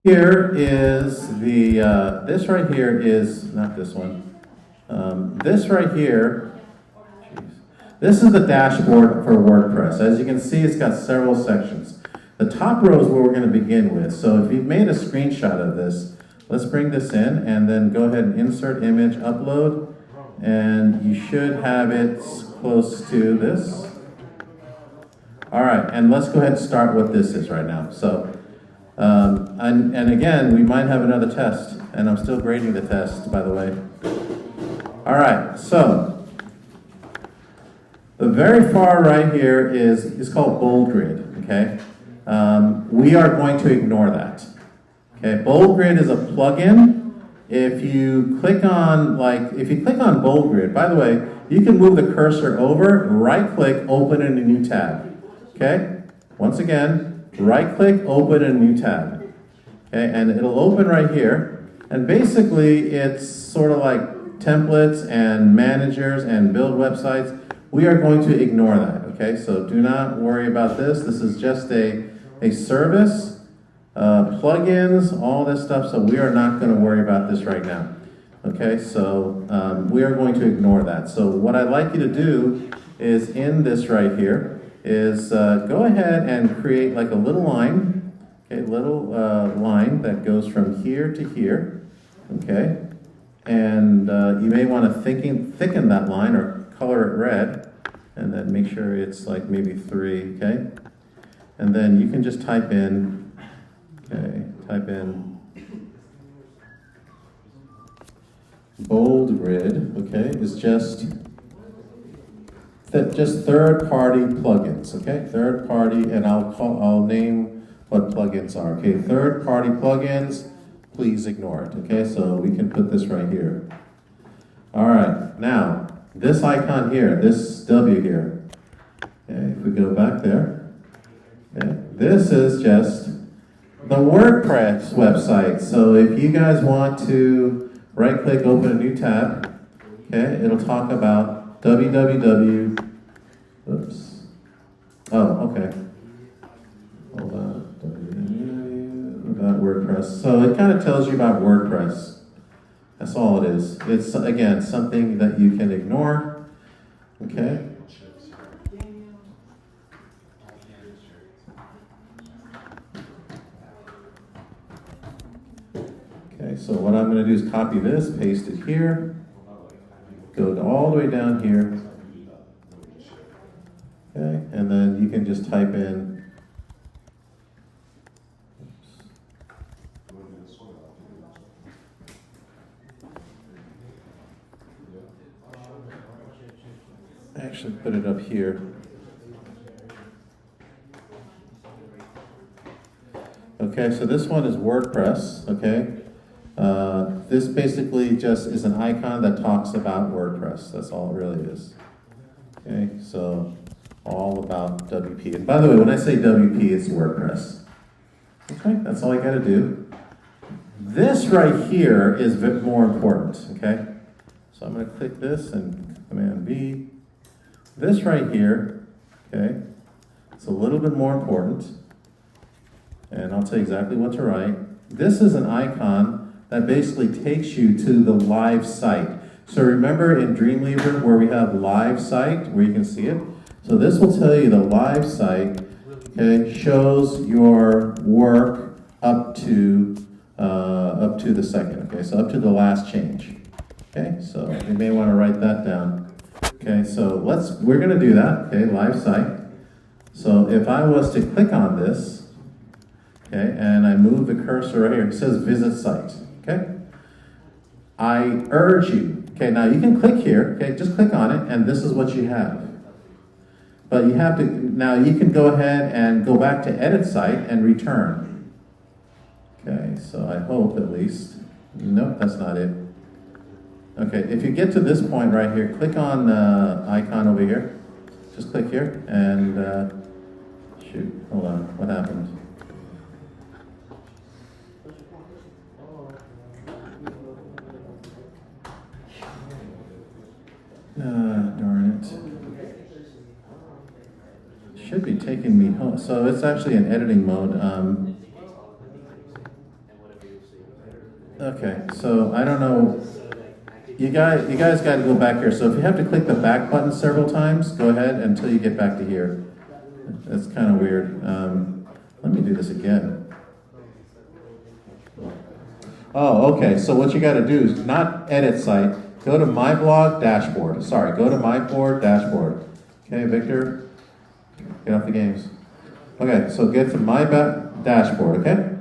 Here is the, this right here is, not this one, this right here, geez, this is the dashboard for WordPress. As you can see, it's got several sections. The top row is where we're going to begin with. So if you've made a screenshot of this, let's bring this in and then go ahead and insert image, upload, and you should have it close to this. All right, and let's go ahead and start what this is right now. So, and again, we might have another test, and I'm still grading the test, by the way. All right, so the very far right here is called Bold Grid, okay? We are going to ignore that. Okay, Bold Grid is a plugin. If you click on, Bold Grid, by the way, you can move the cursor over, right-click, open in a new tab. Okay, once again, right-click, open in a new tab. Okay, and it'll open right here. And basically, it's sort of like templates and managers and build websites. We are going to ignore that. Okay, so do not worry about this. This is just a service, plugins, all this stuff. So we are not going to worry about this right now. Okay, so we are going to ignore that. So what I'd like you to do is in this right here is go ahead and create like a little line, okay, line that goes from here to here, okay, and you may want to thicken that line or color it red, and then make sure it's like maybe 3, okay, and then you can just type in Bold Grid, okay, is just third-party plugins, okay? Third-party, and I'll name what plugins are, okay? Third-party plugins, please ignore it, okay? So we can put this right here. All right, now, this icon here, this W here, okay, if we go back there, okay, this is just the WordPress website. So if you guys want to right-click, open a new tab, okay, it'll talk about www. Oops. Oh, okay. Hold on. About WordPress. So it kind of tells you about WordPress. That's all it is. It's, again, something that you can ignore. Okay. Okay, so what I'm going to do is copy this, paste it here. Go all the way down here, okay, and then you can just type in, actually put it up here. Okay, so this one is WordPress, okay. This basically just is an icon that talks about WordPress. That's all it really is. Okay, so all about WP. And by the way, when I say WP, it's WordPress. Okay, that's all I got to do. This right here is a bit more important, okay? So I'm going to click this and Command B. This right here, okay, it's a little bit more important. And I'll tell you exactly what to write. This is an icon that basically takes you to the live site. So remember in Dreamweaver where we have live site, where you can see it? So this will tell you the live site, okay, shows your work up to the second, okay, so up to the last change. Okay, so you may want to write that down. Okay, so we're gonna do that, okay, live site. So if I was to click on this, okay, and I move the cursor right here, it says visit site. Okay, I urge you, okay, now you can click here, okay, just click on it, and this is what you have. But you have to, now you can go ahead and go back to edit site and return. Okay, so I hope at least, nope, that's not it. Okay, if you get to this point right here, click on the icon over here. Just click here, and shoot, hold on, what happened? Darn it. Should be taking me home. So it's actually in editing mode. Okay, so I don't know. You guys got to go back here. So if you have to click the back button several times, go ahead until you get back to here. That's kind of weird. Let me do this again. Oh, okay. So what you got to do is not edit site. Go to my blog dashboard. Sorry, go to my board dashboard. Okay, Victor, get off the games. Okay, so get to my dashboard. Okay.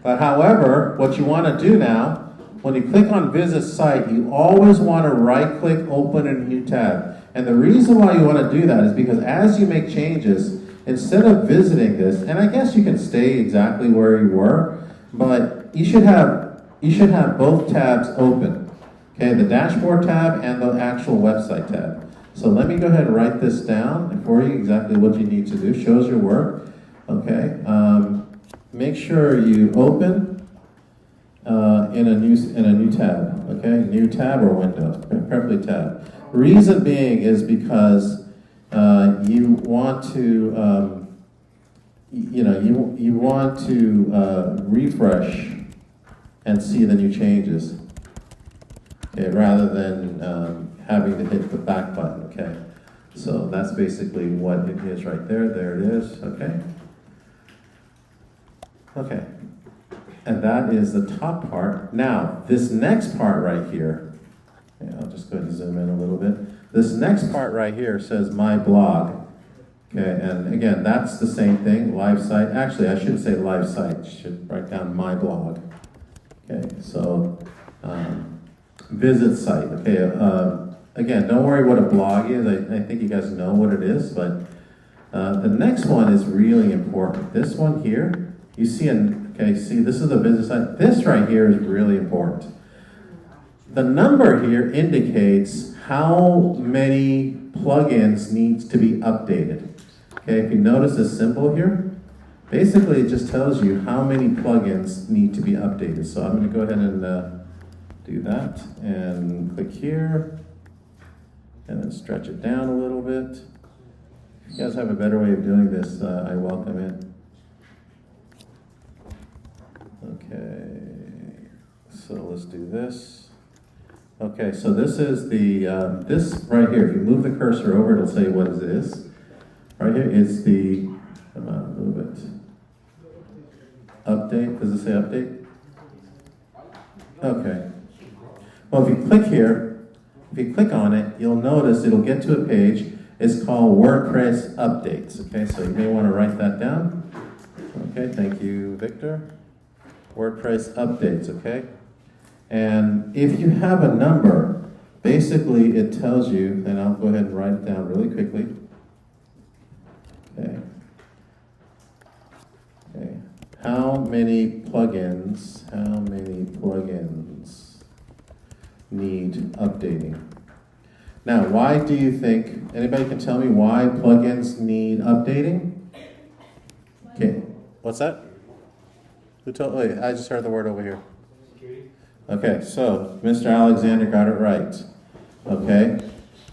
But however, what you want to do now, when you click on Visit Site, you always want to right-click, open a new tab. And the reason why you want to do that is because as you make changes, instead of visiting this, and I guess you can stay exactly where you were, but you should have both tabs open. Okay, the Dashboard tab and the actual website tab. So let me go ahead and write this down for you, exactly what you need to do. Shows your work. Okay. Make sure you open in a new tab, okay? New tab or window, preferably tab. Reason being is because you want to, you want to refresh and see the new changes, okay? Rather than having to hit the back button, okay? So that's basically what it is right there. There it is, okay? Okay, and that is the top part. Now, this next part right here, I'll just go ahead and zoom in a little bit. This next part right here says My Blog. Okay, and again, that's the same thing, live site. Actually, I shouldn't say live site, I should write down My Blog. Okay, so visit site. Okay, again, don't worry what a blog is. I think you guys know what it is, but the next one is really important. This one here, you see, see, this is the business side. This right here is really important. The number here indicates how many plugins needs to be updated. Okay, if you notice this symbol here, basically it just tells you how many plugins need to be updated. So I'm going to go ahead and do that and click here and then stretch it down a little bit. If you guys have a better way of doing this, I welcome it. Okay, so let's do this. Okay, so this is the, this right here, if you move the cursor over, it'll say what it is. Right here, it's the, come on, move it. Update, does it say update? Okay. Well, if you click here, if you click on it, you'll notice it'll get to a page. It's called WordPress Updates. Okay, so you may want to write that down. Okay, thank you, Victor. WordPress Updates, okay? And if you have a number, basically it tells you, and I'll go ahead and write it down really quickly. Okay. Okay. How many plugins need updating? Now, why do you think, anybody can tell me why plugins need updating? Okay, what's that? Who told? Wait, I just heard the word over here. Security. Okay, so Mr. Alexander got it right. Okay,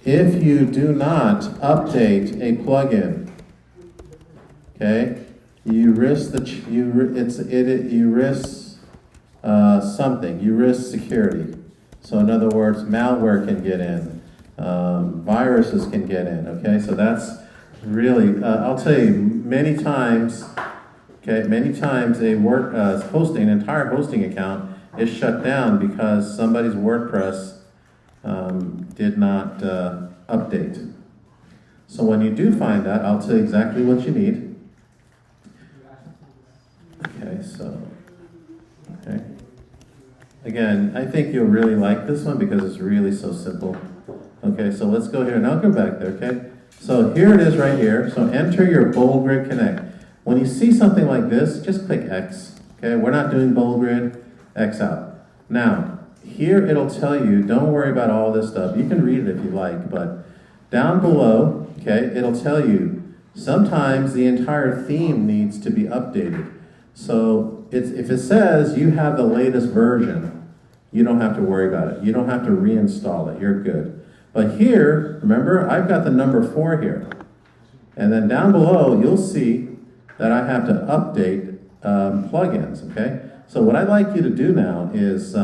if you do not update a plugin, okay, you risk something. You risk security. So in other words, malware can get in, viruses can get in. Okay, so that's really. I'll tell you many times. Okay, many times an entire hosting account is shut down because somebody's WordPress did not update. So when you do find that, I'll tell you exactly what you need. Okay, so, okay. Again, I think you'll really like this one because it's really so simple. Okay, so let's go here, and I'll go back there, okay? So here it is right here. So enter your BoldGrid Connect. When you see something like this, just click X. Okay, we're not doing BoldGrid, X out. Now, here it'll tell you, don't worry about all this stuff. You can read it if you like, but down below, okay, it'll tell you sometimes the entire theme needs to be updated. So if it says you have the latest version, you don't have to worry about it. You don't have to reinstall it. You're good. But here, remember, I've got the number 4 here. And then down below, you'll see that I have to update plugins, okay? So what I'd like you to do now is,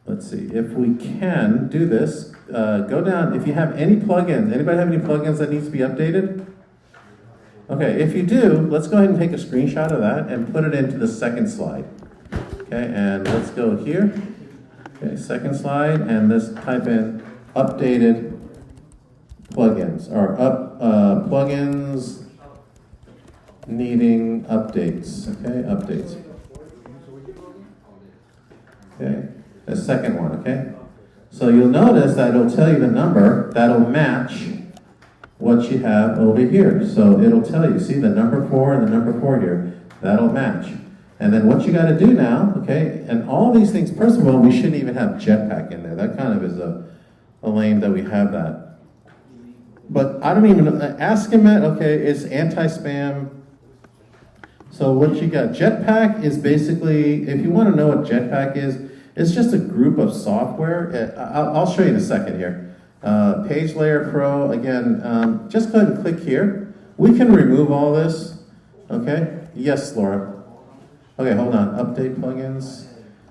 let's see, if we can do this, go down, if you have any plugins, anybody have any plugins that needs to be updated? Okay, if you do, let's go ahead and take a screenshot of that and put it into the second slide. Okay, and let's go here. Okay, second slide, and let's type in updated plugins, or plugins needing updates. Okay, updates. Okay, the second one, okay? So you'll notice that it'll tell you the number that'll match what you have over here. So it'll tell you, see the number 4 and the number 4 here, that'll match. And then what you got to do now, okay, and all these things, first of all, we shouldn't even have Jetpack in there. That kind of is a lame that we have that. But I don't even, ask him at, okay, it's anti-spam. So what you got, Jetpack is basically, if you want to know what Jetpack is, it's just a group of software. I'll show you in a second here. Page Layer Pro, again, just go ahead and click here. We can remove all this, okay? Yes, Laura. Okay, hold on, update plugins.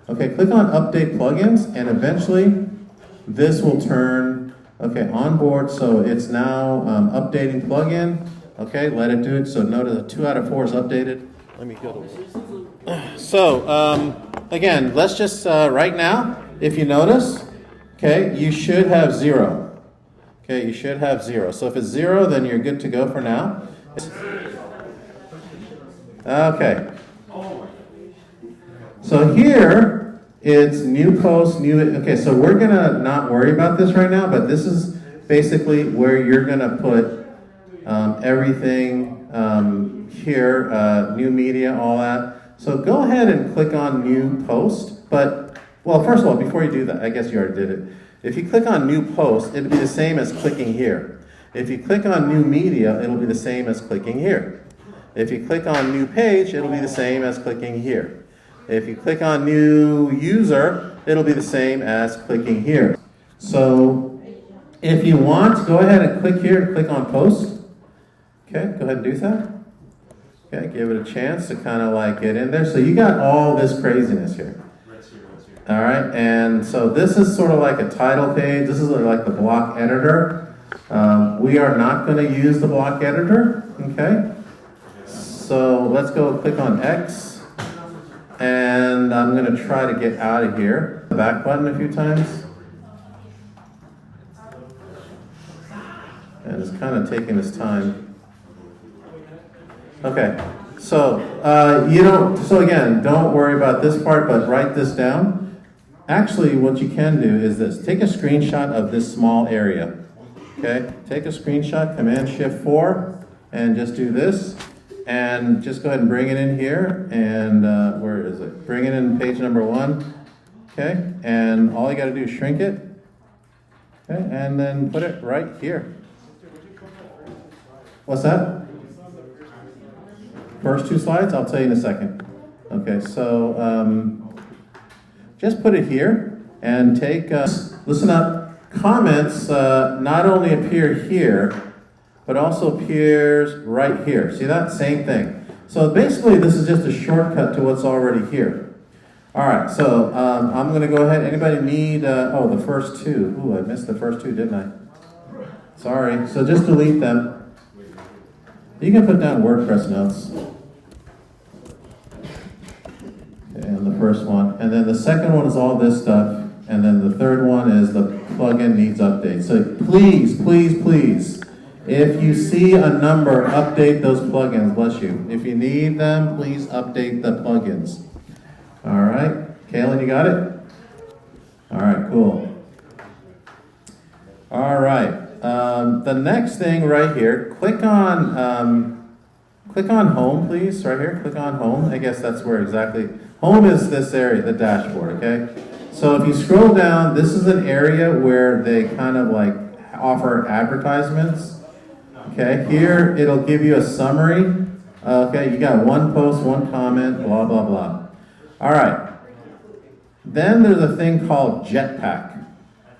Okay, click on update plugins, and eventually this will turn, okay, on board, so it's now updating plugin. Okay, let it do it. So notice that 2 out of 4 is updated. Let me go to. So, again, let's just, right now, if you notice, okay, you should have 0. Okay, you should have 0. So if it's 0, then you're good to go for now. Okay. So here, it's new post, new, okay, so we're going to not worry about this right now, but this is basically where you're going to put everything here, new media, all that. So go ahead and click on new post, but, well, first of all, before you do that, I guess you already did it. If you click on new post, it'll be the same as clicking here. If you click on new media, it'll be the same as clicking here. If you click on new page, it'll be the same as clicking here. If you click on new user, it'll be the same as clicking here. So if you want, go ahead and click here and click on post. Okay, go ahead and do that. Okay, give it a chance to kind of like get in there. So you got all this craziness here. All right, and so this is sort of like a title page. This is like the block editor. We are not going to use the block editor, okay? So let's go click on X, and I'm going to try to get out of here. The back button a few times. And it's kind of taking its time. Okay, so so again, don't worry about this part, but write this down. Actually, what you can do is this. Take a screenshot of this small area. Okay, take a screenshot, Command-Shift-4, and just do this. And just go ahead and bring it in here. And where is it? Bring it in page number 1. Okay, and all you got to do is shrink it. Okay, and then put it right here. What's that? First 2 slides? I'll tell you in a second. Okay, so just put it here and take, listen up, comments not only appear here, but also appears right here. See that? Same thing. So basically this is just a shortcut to what's already here. All right, so I'm going to go ahead. Anybody need, the first 2. Ooh, I missed the first 2, didn't I? Sorry, so just delete them. You can put down WordPress notes. And the first one. And then the second one is all this stuff. And then the third one is the plugin needs update. So please, please, please, if you see a number, update those plugins. Bless you. If you need them, please update the plugins. All right. Kaylin, you got it? All right, cool. All right. The next thing right here, click on home, please, right here. Click on home. I guess that's where exactly. Home is this area, the dashboard, okay? So if you scroll down, this is an area where they kind of like offer advertisements. Okay, here it'll give you a summary. Okay, you got 1 post, 1 comment, blah, blah, blah. All right. Then there's a thing called Jetpack.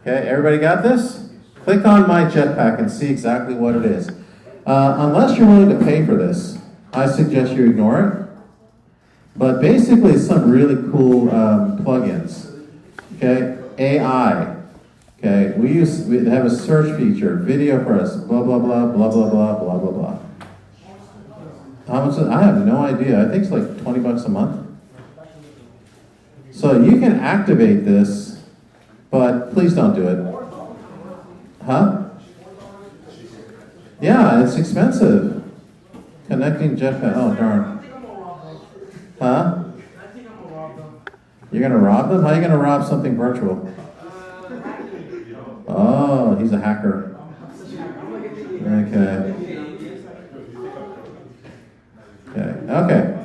Okay, everybody got this? Click on My Jetpack and see exactly what it is. Unless you're willing to pay for this, I suggest you ignore it. But basically, some really cool plugins. Okay, AI. Okay, we have a search feature, video press, blah blah blah blah blah blah blah blah blah. How much? I have no idea. I think it's like $20 a month. So you can activate this, but please don't do it. Huh? Yeah, it's expensive. Connecting jetpack. Oh darn. Huh? You're gonna rob them? How are you gonna rob something virtual? Oh, he's a hacker. Okay. Okay.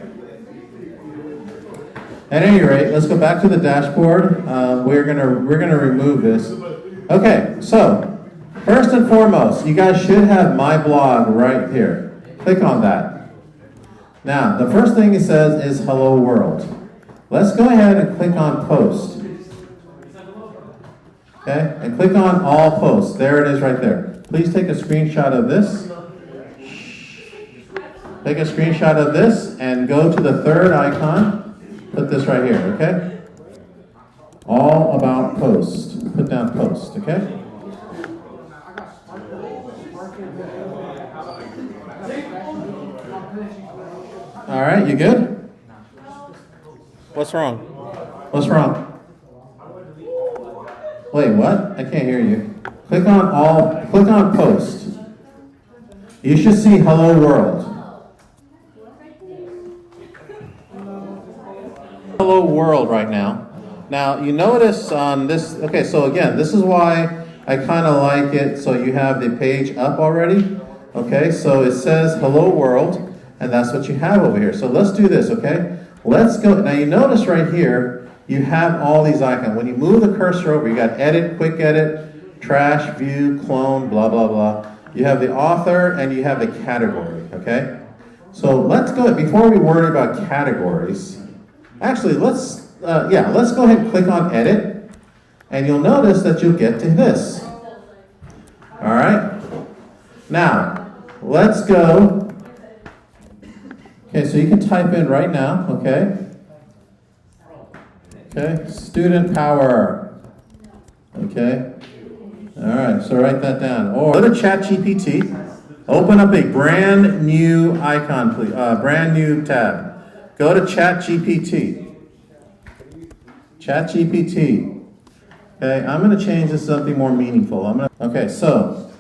At any rate, let's go back to the dashboard. We're gonna remove this. Okay. So first and foremost, you guys should have my blog right here. Click on that. Now, the first thing it says is "Hello World." Let's go ahead and click on Post. Okay, and click on All Posts. There it is right there. Please take a screenshot of this. Take a screenshot of this and go to the third icon. Put this right here, okay? All about Post. Put down Post, okay? All right, you good? What's wrong? What's wrong? Wait, what? I can't hear you. Click on Post. You should see Hello World. Hello World right now. Now, you notice on this, okay, so again, this is why I kind of like it, so you have the page up already. Okay, so it says Hello World, and that's what you have over here. So let's do this, okay? Let's go. Now, you notice right here, you have all these icons. When you move the cursor over, you got edit, quick edit, trash, view, clone, blah, blah, blah. You have the author and you have the category, okay? So let's go, before we worry about categories, actually, let's go ahead and click on edit, and you'll notice that you'll get to this. All right? Now, let's go. Okay, so you can type in right now, okay? Okay, student power. Okay? All right, so write that down. Or go to ChatGPT, open up a brand new icon, please, brand new tab. Go to ChatGPT. ChatGPT. Okay, I'm going to change this to something more meaningful. Okay, so,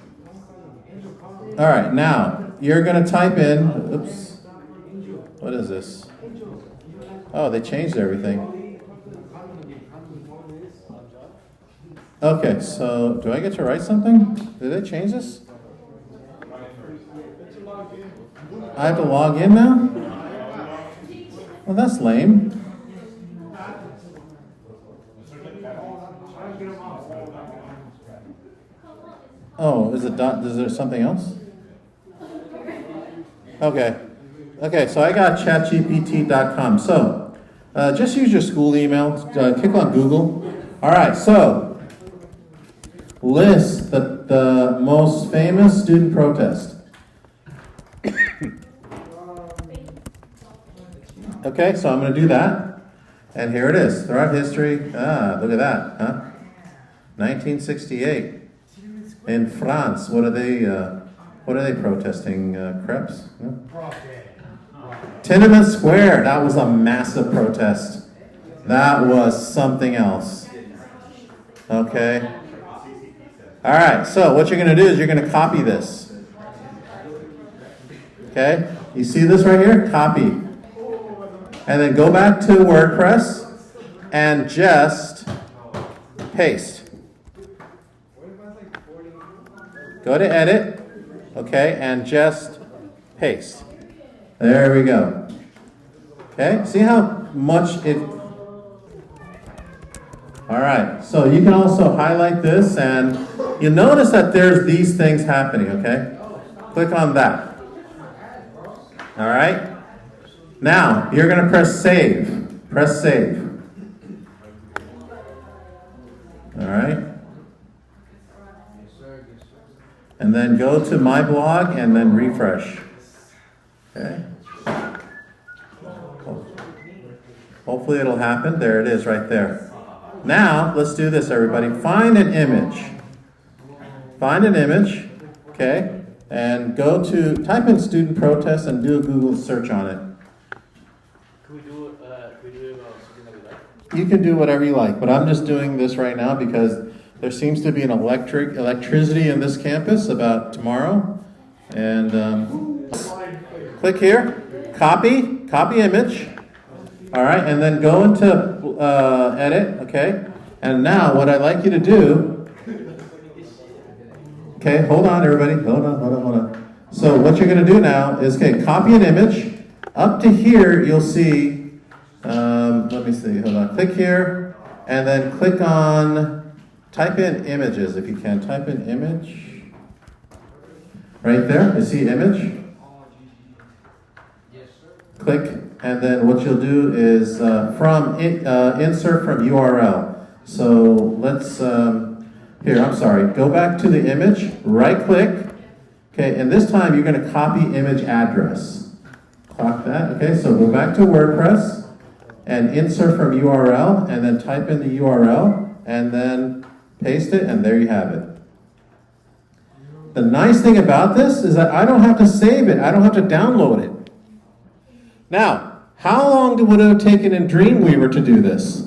all right, now you're going to type in, oops, what is this? Oh, they changed everything. Okay, so do I get to write something? Did they change this? I have to log in now? Well, that's lame. Oh, is there something else? Okay, so I got chatgpt.com. So, just use your school email. Click on Google. All right, so list the most famous student protest. Okay, so I'm going to do that. And here it is. Throughout history. Look at that, huh? 1968. In France, what are they protesting? Crepes? No? Tiananmen Square. That was a massive protest. That was something else. Okay. All right. So what you're going to do is you're going to copy this. Okay. You see this right here? Copy. And then go back to WordPress and just paste. Go to edit, okay, and just paste. There we go. Okay, see how much it... All right, so you can also highlight this, and you notice that there's these things happening, okay? Click on that. All right? Now, you're going to press save. Press save. All right? And then go to my blog and then refresh. Okay? Hopefully it'll happen. There it is right there. Now, let's do this, everybody. Find an image. Find an image, okay? And type in student protest and do a Google search on it. Can we do something that we like? You can do whatever you like, but I'm just doing this right now because there seems to be an electricity in this campus about tomorrow. And click here, copy image. All right, and then go into edit, okay? And now what I'd like you to do, okay, hold on everybody, hold on. So what you're gonna do now is, okay, copy an image. Up to here, you'll see, let me see, hold on. Click here, and then click on, type in images if you can. Type in image. Right there, you see image? Click, and then what you'll do is insert from URL. So let's, go back to the image, right click, okay, and this time you're gonna copy image address. Clock that, okay, so go back to WordPress and insert from URL, and then type in the URL, and then paste it, and there you have it. The nice thing about this is that I don't have to save it, I don't have to download it. Now, how long would it have taken in Dreamweaver to do this?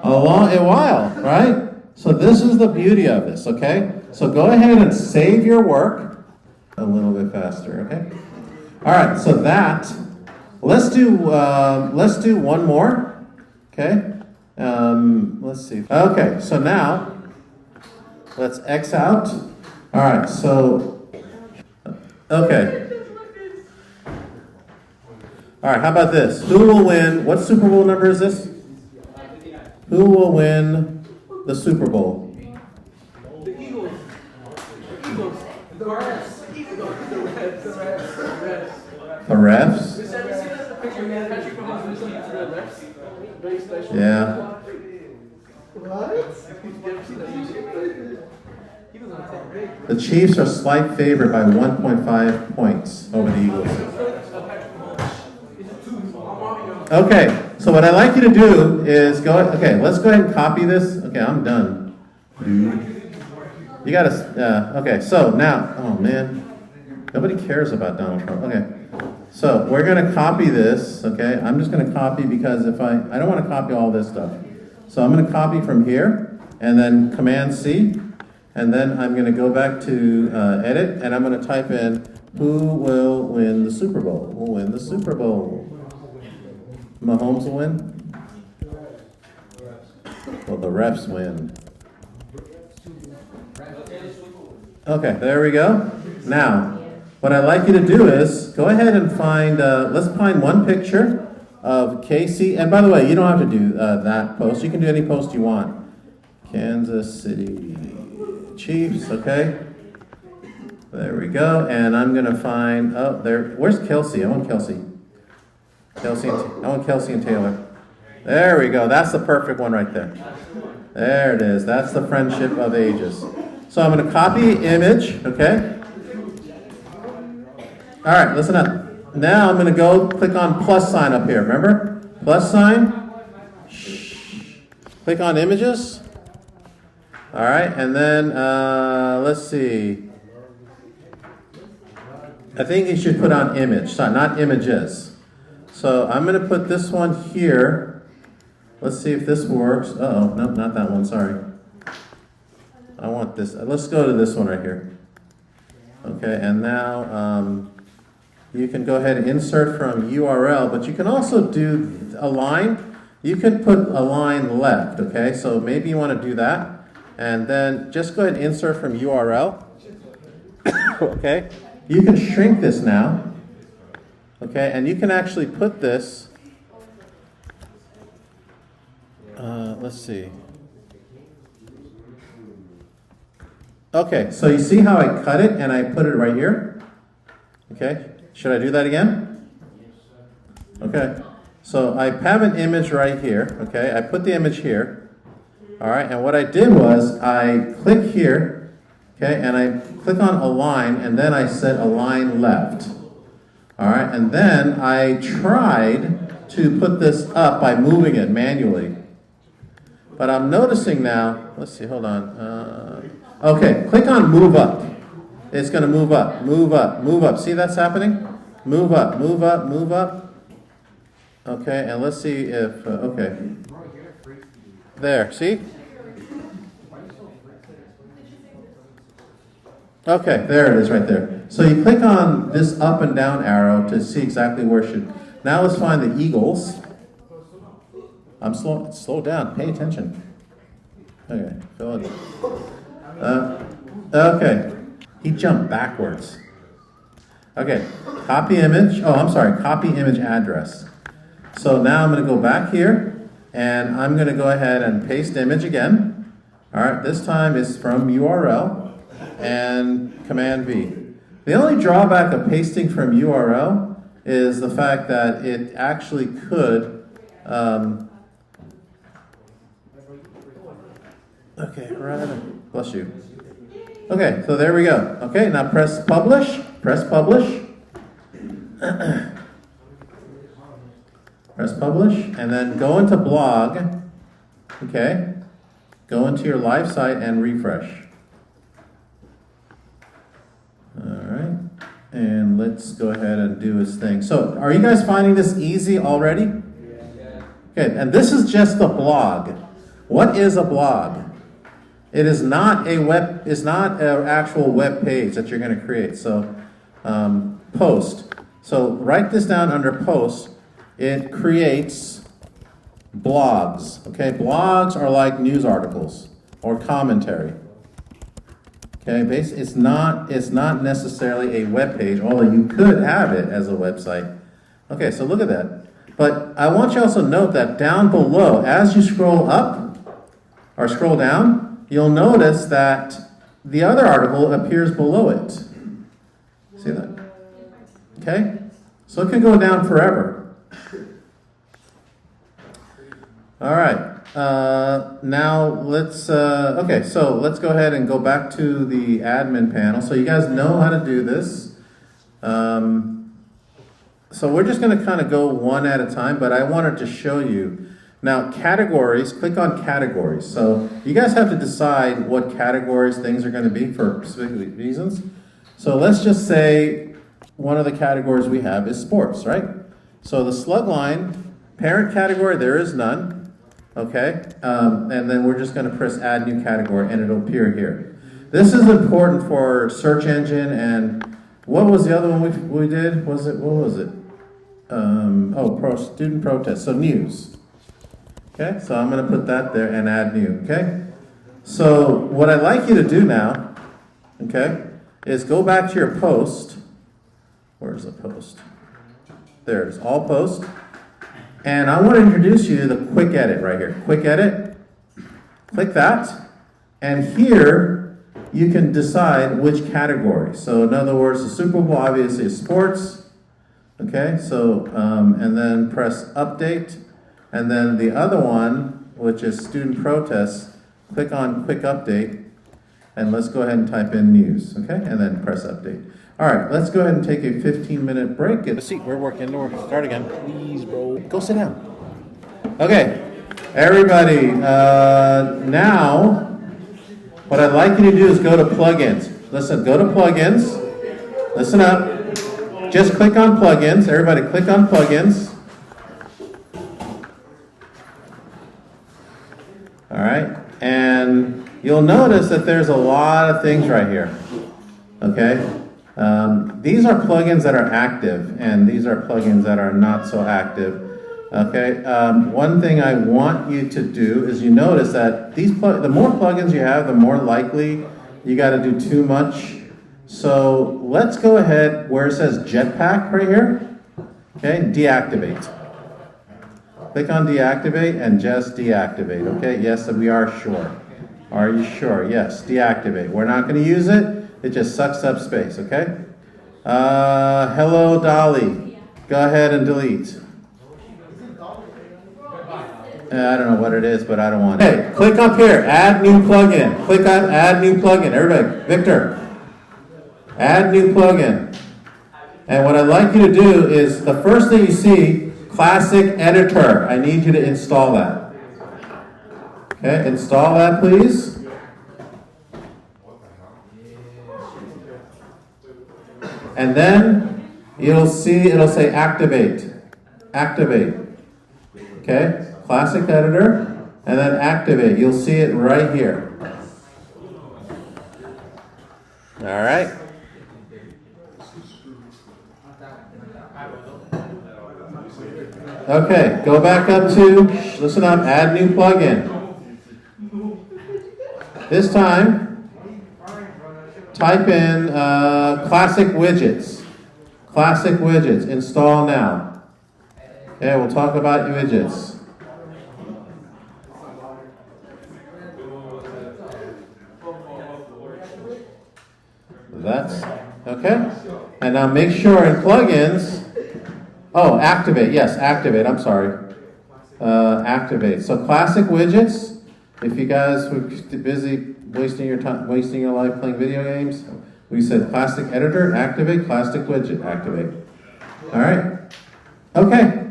A while, right? So this is the beauty of this, okay? So go ahead and save your work a little bit faster, okay? All right, so let's do one more, okay? Let's see. Okay, so now let's X out. All right, so okay. All right, how about this? Who will win? What Super Bowl number is this? Who will win the Super Bowl? The Eagles. The Eagles. The refs. The refs? Yeah. The Chiefs are slight favorite by 1.5 points over the Eagles. Okay, so what I'd like you to do is let's go ahead and copy this. Okay, I'm done. You gotta, okay, so now, oh man, nobody cares about Donald Trump. Okay, so we're gonna copy this, okay? I'm just gonna copy because I don't wanna copy all this stuff. So I'm gonna copy from here, and then Command C, and then I'm gonna go back to edit, and I'm gonna type in, who will win the Super Bowl? Who will win the Super Bowl? Mahomes will win? Well, the refs win. Okay, there we go. Now, what I'd like you to do is go ahead and find, let's find one picture of Casey. And by the way, you don't have to do that post. You can do any post you want. Kansas City Chiefs, okay? There we go. And I'm going to find, where's Kelsey? I want Kelsey. I want Kelsey and Taylor. There we go. That's the perfect one right there. There it is. That's the friendship of ages. So I'm going to copy image, okay? All right, listen up. Now I'm going to go click on plus sign up here. Remember? Plus sign. Click on images. All right, and then let's see. I think you should put on image, sorry, not images. So I'm going to put this one here. Let's see if this works. Uh-oh, no, not that one, sorry. I want this. Let's go to this one right here. Okay, and now you can go ahead and insert from URL, but you can also do align. You can put align left, okay? So maybe you want to do that. And then just go ahead and insert from URL. Okay? You can shrink this now. Okay, and you can actually put this, let's see. Okay, so you see how I cut it and I put it right here? Okay, should I do that again? Okay, so I have an image right here, okay? I put the image here, all right? And what I did was I click here, okay? And I click on align, and then I said align left. All right, and then I tried to put this up by moving it manually. But I'm noticing now, let's see, hold on. Okay, click on move up. It's going to move up, move up, move up. See that's happening? Move up, move up, move up. Okay, and let's see if, okay. There, see? Okay, there it is right there. So you click on this up and down arrow to see exactly where it should. Now let's find the Eagles. I'm slow down, pay attention. Okay, fill it. Okay, he jumped backwards. Okay, copy image, copy image address. So now I'm going to go back here, and I'm going to go ahead and paste image again. All right, this time it's from URL. And Command V. The only drawback of pasting from URL is the fact that it actually could, okay, right, bless you. Okay, so there we go. Okay, now press publish, press publish. Press publish, and then go into blog, okay? Go into your live site and refresh. Alright, and let's go ahead and do its thing. So, are you guys finding this easy already? Okay, and this is just the blog. What is a blog? It is not it's not an actual web page that you're going to create. So, post. So, write this down under post. It creates blogs. Okay, blogs are like news articles or commentary. Okay, it's not necessarily a web page, although you could have it as a website. Okay, so look at that. But I want you to also note that down below, as you scroll up or scroll down, you'll notice that the other article appears below it. See that? Okay? So it can go down forever. All right. Now let's, okay, so let's go ahead and go back to the admin panel. So you guys know how to do this. So we're just going to kind of go one at a time, but I wanted to show you. Now, categories, click on categories. So you guys have to decide what categories things are going to be for specific reasons. So let's just say one of the categories we have is sports, right? So the slug line, parent category, there is none. Okay, and then we're just going to press add new category and it'll appear here. This is important for search engine and what was the other one we did? What was it? Student protest, so news. Okay, so I'm going to put that there and add new, okay? So what I'd like you to do now, okay, is go back to your post. Where's the post? There it is, all post. And I want to introduce you to the quick edit right here. Quick edit, click that, and here you can decide which category. So in other words, the Super Bowl obviously is sports, okay? So, and then press update, and then the other one, which is student protests, click on quick update, and let's go ahead and type in news, okay? And then press update. All right, let's go ahead and take a 15-minute break. Get a seat. We're working. Start again. Please, bro. Go sit down. Okay, everybody. Now, what I'd like you to do is go to plugins. Listen, go to plugins. Listen up. Just click on plugins. Everybody, click on plugins. All right, and you'll notice that there's a lot of things right here. Okay. These are plugins that are active, and these are plugins that are not so active. Okay. One thing I want you to do is you notice that the more plugins you have, the more likely you got to do too much. So let's go ahead where it says Jetpack right here. Okay, deactivate. Click on deactivate and just deactivate. Okay. Yes, we are sure. Are you sure? Yes. Deactivate. We're not going to use it. It just sucks up space, okay? Hello, Dolly. Go ahead and delete. I don't know what it is, but I don't want it. Hey, click up here. Add new plugin. Click on add new plugin. Everybody, Victor. Add new plugin. And what I'd like you to do is the first thing you see, Classic Editor. I need you to install that. Okay, install that, please. And then you'll see it'll say activate. Activate. Okay? Classic Editor. And then activate. You'll see it right here. All right. Okay, go back up to, listen up, add new plugin. This time, type in Classic Widgets. Classic Widgets, install now. Okay, we'll talk about widgets. That's, okay. And now make sure in plugins, oh, activate, yes, activate, I'm sorry. Activate. So classic widgets, if you guys were busy wasting your time, wasting your life playing video games, we said classic editor, activate, classic widget, activate. All right. Okay.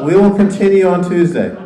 We will continue on Tuesday.